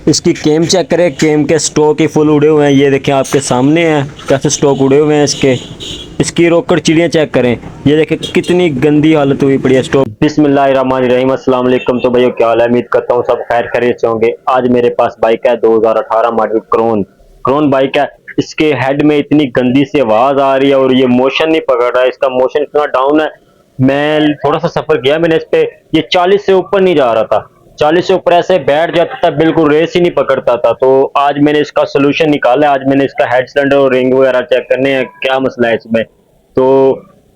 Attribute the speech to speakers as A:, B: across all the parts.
A: इसकी केम चेक करें, केम के स्टॉक ही फुल उड़े हुए हैं। ये देखें आपके सामने हैं कैसे स्टॉक उड़े हुए हैं इसके। इसकी रोकड़ चिड़ियाँ चेक करें, ये देखें कितनी गंदी हालत हुई पड़ी है स्टॉक। बिस्मिल्लाहिर्रहमानिर्रहीम, अस्सलाम वालेकुम। तो भाइयों क्या हाल है, उम्मीद करता हूँ सब खैर खैरियत से होंगे। आज मेरे पास बाइक है 2018 मॉडल क्रोन बाइक है। इसके हेड में इतनी गंदी सी आवाज़ आ रही है और ये मोशन नहीं पकड़ रहा है, इसका मोशन इतना डाउन है। मैं थोड़ा सा सफ़र किया मैंने इस पे, ये 40 से ऊपर नहीं जा रहा था। 40 से ऊपर ऐसे बैठ जाता था, बिल्कुल रेस ही नहीं पकड़ता था। तो आज मैंने इसका सोल्यूशन निकाला। आज मैंने इसका हेड सिलेंडर और रिंग वगैरह चेक करने हैं, क्या मसला है इसमें। तो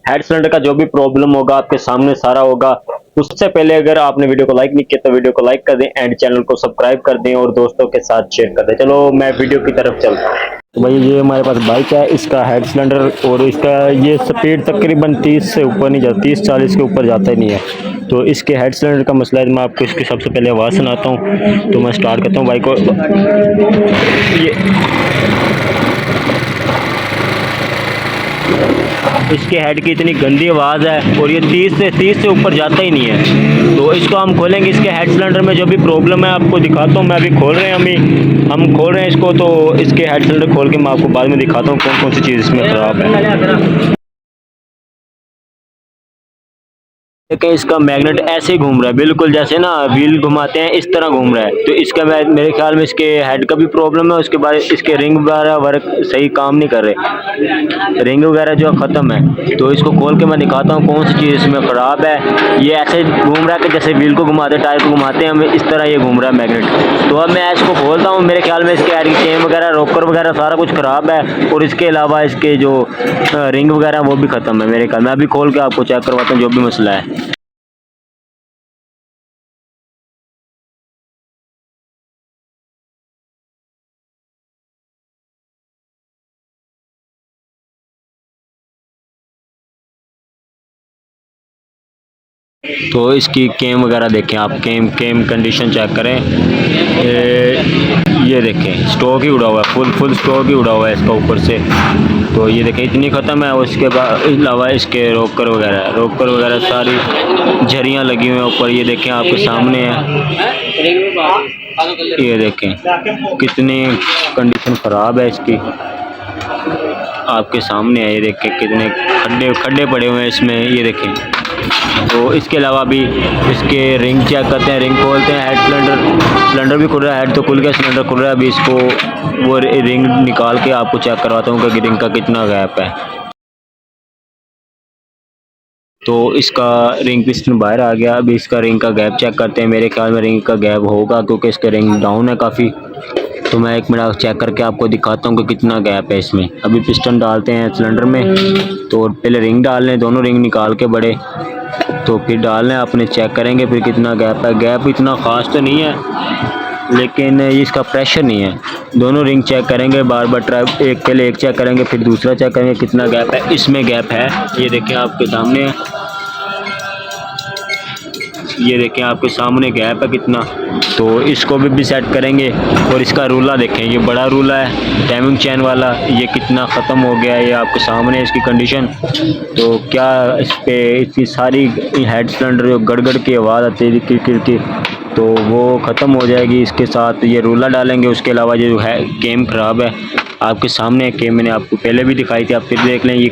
A: हेड सिलेंडर का जो भी प्रॉब्लम होगा आपके सामने सारा होगा। उससे पहले अगर आपने वीडियो को लाइक नहीं किया तो वीडियो को लाइक कर दें एंड चैनल को सब्सक्राइब कर दें और दोस्तों के साथ शेयर कर दें। चलो मैं वीडियो की तरफ चलता हूँ। तो भाई ये हमारे पास बाइक है, इसका हेड सिलेंडर और इसका ये स्पीड तकरीबन 30 से ऊपर नहीं जाती, 30-40 के ऊपर जाता ही नहीं है। तो इसके हेड सिलेंडर का मसला है। मैं आपको इसकी सबसे पहले आवाज़ सुनाता हूँ। तो मैं स्टार्ट करता हूँ बाइक को। ये इसके हेड की इतनी गंदी आवाज़ है और ये 30 से ऊपर जाता ही नहीं है। तो इसको हम खोलेंगे, इसके हेड सिलेंडर में जो भी प्रॉब्लम है आपको दिखाता हूँ। मैं अभी खोल रहे हैं, हम खोल रहे हैं इसको। तो इसके हेड सिलेंडर खोल के मैं आपको बाद में दिखाता हूँ कौन कौन सी चीज़ इसमें ख़राब है। देखिए इसका मैग्नेट ऐसे ही घूम रहा है, बिल्कुल जैसे ना व्हील घुमाते हैं इस तरह घूम रहा है। तो इसका मेरे ख्याल में इसके हेड का भी प्रॉब्लम है। उसके बाद इसके रिंग वगैरह वर्क सही काम नहीं कर रहे, रिंग वगैरह जो ख़त्म है। तो इसको खोल के मैं दिखाता हूँ कौन सी चीज़ इसमें ख़राब है। ये ऐसे घूम रहा है कि जैसे व्हील को घुमाते, टायर को घुमाते हैं, हमें इस तरह ये घूम रहा है मैग्नेट। तो अब मैं इसको खोलता हूँ। मेरे ख्याल में इसके हेड की चेन वगैरह, रोकर वगैरह सारा कुछ ख़राब है और इसके अलावा इसके जो रिंग वगैरह वो भी ख़त्म है मेरे ख्याल में। अभी खोल के आपको चेक करवाता हूँ जो भी मसला है। तो इसकी केम वगैरह देखें आप, केम कंडीशन चेक करें। ये देखें स्टॉक ही उड़ा हुआ है, फुल स्टॉक ही उड़ा हुआ है इसका ऊपर से। तो ये देखें इतनी ख़त्म है। उसके बाद अलावा इसके रोकर वगैरह सारी झरियाँ लगी हुई हैं ऊपर। ये देखें आपके सामने है, ये देखें कितनी कंडीशन ख़राब है इसकी, आपके सामने है। ये देखें कितने खड्डे पड़े हुए हैं इसमें, ये देखें। तो इसके अलावा भी इसके रिंग चेक करते हैं, रिंग खोलते हैं। हेड सिलेंडर भी खुल रहा है, हेड तो खुल गया, सिलेंडर खुल रहा है। अभी इसको वो रिंग निकाल के आपको चेक करवाता हूँ कि रिंग का कितना गैप है। तो इसका रिंग पिस्टन बाहर आ गया। अभी इसका रिंग का गैप चेक करते हैं। मेरे ख्याल में रिंग का गैप होगा क्योंकि इसका रिंग डाउन है काफ़ी। तो मैं 1 मिनट चेक करके आपको दिखाता हूँ कि कितना गैप है इसमें। अभी पिस्टन डालते हैं सिलेंडर में। तो पहले रिंग डाल लें, दोनों रिंग निकाल के बड़े, तो फिर डालना है आपने, चेक करेंगे फिर कितना गैप है। गैप इतना ख़ास तो नहीं है लेकिन इसका प्रेशर नहीं है। दोनों रिंग चेक करेंगे बार ट्राई, पहले एक चेक करेंगे फिर दूसरा चेक करेंगे कितना गैप है। इसमें गैप है, ये देखें आपके सामने है, ये देखें आपके सामने गैप है कितना। तो इसको भी सेट करेंगे। और इसका रूला देखें, ये बड़ा रूला है टाइमिंग चैन वाला, ये कितना ख़त्म हो गया है, ये आपके सामने इसकी कंडीशन। तो क्या इस पे इसकी सारी हेड सिलेंडर जो गड़गड़ की आवाज़ आती है किर की, तो वो ख़त्म हो जाएगी। इसके साथ ये रूला डालेंगे। उसके अलावा जो है केम ख़राब है, आपके सामने केम मैंने आपको पहले भी दिखाई थी, आप फिर देख लें। ये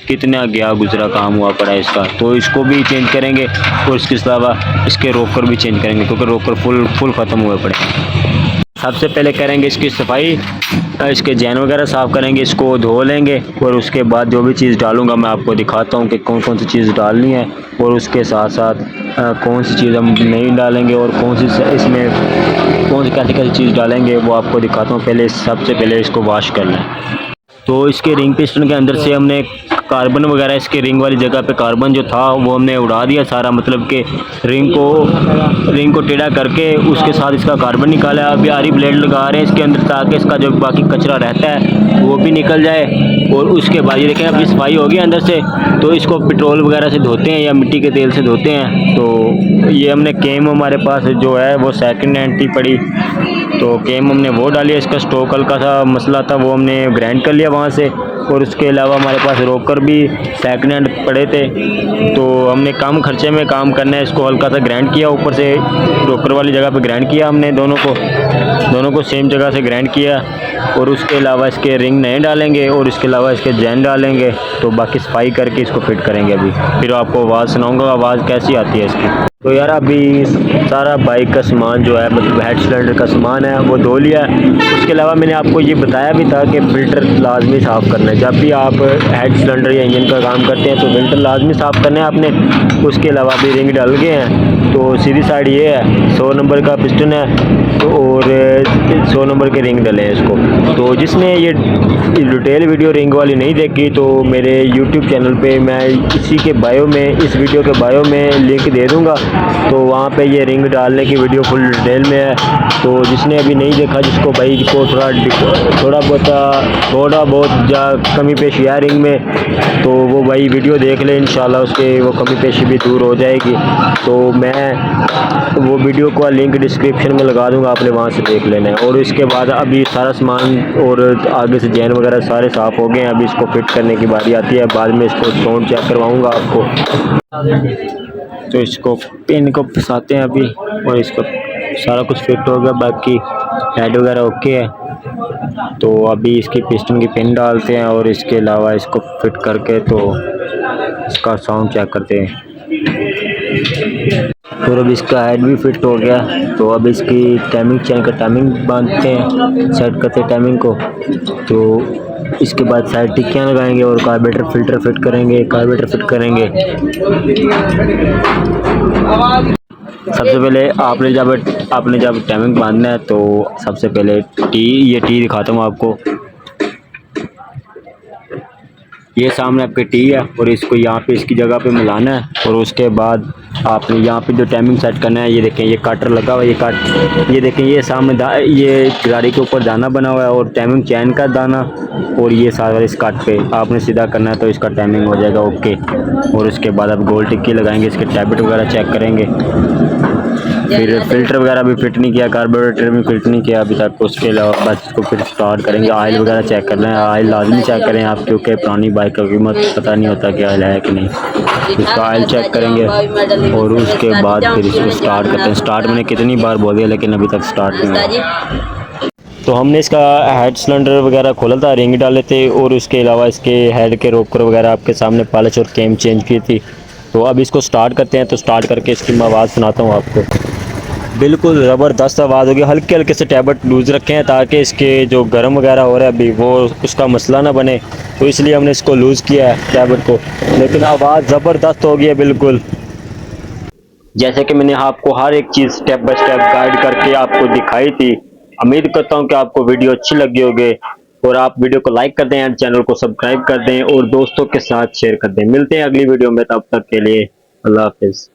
A: कितना गया गुजरा काम हुआ पड़ा है इसका। तो इसको भी चेंज करेंगे और इसके अलावा इसके रोकर भी चेंज करेंगे क्योंकि रोकर फुल ख़त्म हुए पड़े। सबसे पहले करेंगे इसकी सफाई, इसके जैन वगैरह साफ़ करेंगे, इसको धो लेंगे और उसके बाद जो भी चीज़ डालूंगा मैं आपको दिखाता हूँ कि कौन कौन सी चीज़ डालनी है और उसके साथ साथ कौन सी चीज़ हम नहीं डालेंगे और कौन सी इसमें कौन सी कैसी चीज़ डालेंगे वो आपको दिखाता हूँ। सबसे पहले इसको वॉश कर लें। तो इसके रिंग पिस्टन के अंदर से हमने कार्बन वगैरह, इसके रिंग वाली जगह पे कार्बन जो था वो हमने उड़ा दिया सारा, मतलब कि रिंग को टेढ़ा करके उसके साथ इसका कार्बन निकाला। अभी आरी ब्लेड लगा रहे हैं इसके अंदर ताकि इसका जो बाकी कचरा रहता है वो भी निकल जाए। और उसके बाद ये देखें अभी सफाई होगी अंदर से। तो इसको पेट्रोल वगैरह से धोते हैं या मिट्टी के तेल से धोते हैं। तो ये हमने केम हमारे पास जो है वो सेकंड हैंड थी पड़ी, तो केम हमने वो डाली। इसका स्टॉक हल्का सा मसला था, वो हमने ग्राइंड कर लिया वहाँ से। और उसके अलावा हमारे पास रोकर भी सेकंड हैंड पड़े थे, तो हमने कम खर्चे में काम करना है, इसको हल्का सा ग्राइंड किया, ऊपर से रोकर वाली जगह पे ग्राइंड किया हमने दोनों को। दोनों को सेम जगह से ग्राइंड किया और उसके अलावा इसके रिंग नए डालेंगे और इसके अलावा इसके जैन डालेंगे। तो बाकी सफाई करके इसको फिट करेंगे अभी, फिर आपको आवाज़ सुनाऊंगा आवाज़ कैसी आती है इसकी। तो यार अभी सारा बाइक का सामान जो है, मतलब हेड सिलेंडर का सामान है, वो धो लिया है। उसके अलावा मैंने आपको ये बताया भी था कि फ़िल्टर लाजमी साफ़ करना है। जब भी आप हेड सिलेंडर या इंजन का काम करते हैं तो फ़िल्टर लाजमी साफ़ करना है आपने। उसके अलावा अभी रिंग डाल गए हैं, तो सीधी साइड ये है 100 नंबर का पिस्टन है, तो और 100 नंबर के रिंग डले हैं इसको। तो जिसने ये डिटेल वीडियो रिंग वाली नहीं देखी तो मेरे यूट्यूब चैनल पे मैं इसी के बायो में, इस वीडियो के बायो में लिंक दे दूँगा, तो वहाँ पे ये रिंग डालने की वीडियो फुल डिटेल में है। तो जिसने अभी नहीं देखा, जिसको भाई को थोड़ा बहुत जा कमी पेशी है रिंग में, तो वो भाई वीडियो देख ले, इंशाल्लाह उसके वो कमी पेशी भी दूर हो जाएगी। तो मैं वो वीडियो का लिंक डिस्क्रिप्शन में लगा दूंगा, आपने वहाँ से देख लेना है। और इसके बाद अभी सारा सामान और आगे से चैन वगैरह सारे साफ़ हो गए हैं, अभी इसको फिट करने की बारी आती है। बाद में इसको साउंड चेक करवाऊँगा आपको। तो इसको पिन को फंसाते हैं अभी, और इसको सारा कुछ फिट हो गया, बाकी हेड वगैरह ओके है। तो अभी इसकी पिस्टन की पिन डालते हैं और इसके अलावा इसको फिट करके तो इसका साउंड चेक करते हैं। फिर अब इसका हेड भी फिट हो गया, तो अब इसकी टाइमिंग चैन का टाइमिंग बांधते हैं, सेट करते हैं टाइमिंग को। तो इसके बाद साइड टिक्कियाँ लगाएंगे और कार्बोरेटर फिल्टर फिट करेंगे, कार्बोरेटर फिट करेंगे। सबसे पहले आपने जब टाइमिंग बांधना है तो सबसे पहले ये टी दिखाता हूँ आपको। ये सामने आपके टी है और इसको यहाँ पे इसकी जगह पे मिलाना है, और उसके बाद आपने यहाँ पे जो टाइमिंग सेट करना है, ये देखें ये काटर लगा हुआ है, ये देखें ये सामने ये गाड़ी के ऊपर दाना बना हुआ है और टाइमिंग चैन का दाना, और ये सारा इस काट पे आपने सीधा करना है तो इसका टाइमिंग हो जाएगा ओके। और उसके बाद आप गोल टिक्की लगाएंगे, इसके टैबलेट वगैरह चेक करेंगे। फिर फिल्टर वगैरह भी फिट नहीं किया, कार्बोरेटर भी फिट नहीं किया अभी तक। उसके अलावा बस इसको फिर स्टार्ट करेंगे। ऑयल वगैरह चेक करना है, ऑयल लाजमी चेक करें आप, क्योंकि पुरानी बाइक का कीमत पता नहीं होता कि ऑयल है कि नहीं। इसका ऑयल चेक करेंगे और उसके बाद फिर इसको स्टार्ट करते हैं। स्टार्ट मैंने कितनी बार बोल दिया लेकिन अभी तक स्टार्ट नहीं हुआ। तो हमने इसका हेड सिलेंडर वगैरह खोला था, रिंग डाले थे, और उसके अलावा इसके हेड के रोकर वगैरह आपके सामने पॉलिश और केम चेंज की थी। तो अब इसको स्टार्ट करते हैं। तो स्टार्ट करके इसकी मैं आवाज़ सुनाता हूँ आपको। बिल्कुल ज़बरदस्त आवाज़ होगी। हल्के हल्के से टैबलेट लूज़ रखे हैं ताकि इसके जो गर्म वगैरह हो रहा है अभी वो उसका मसला ना बने, तो इसलिए हमने इसको लूज़ किया है टैबलेट को। लेकिन आवाज़ ज़बरदस्त होगी है बिल्कुल, जैसे कि मैंने आपको हर एक चीज़ स्टेप बाय स्टेप गाइड करके आपको दिखाई थी। उम्मीद करता हूँ कि आपको वीडियो अच्छी लगी होगी, और आप वीडियो को लाइक कर दें एंड चैनल को सब्सक्राइब कर दें और दोस्तों के साथ शेयर कर दें। मिलते हैं अगली वीडियो में, तब तक के लिए अल्लाह हाफिज़।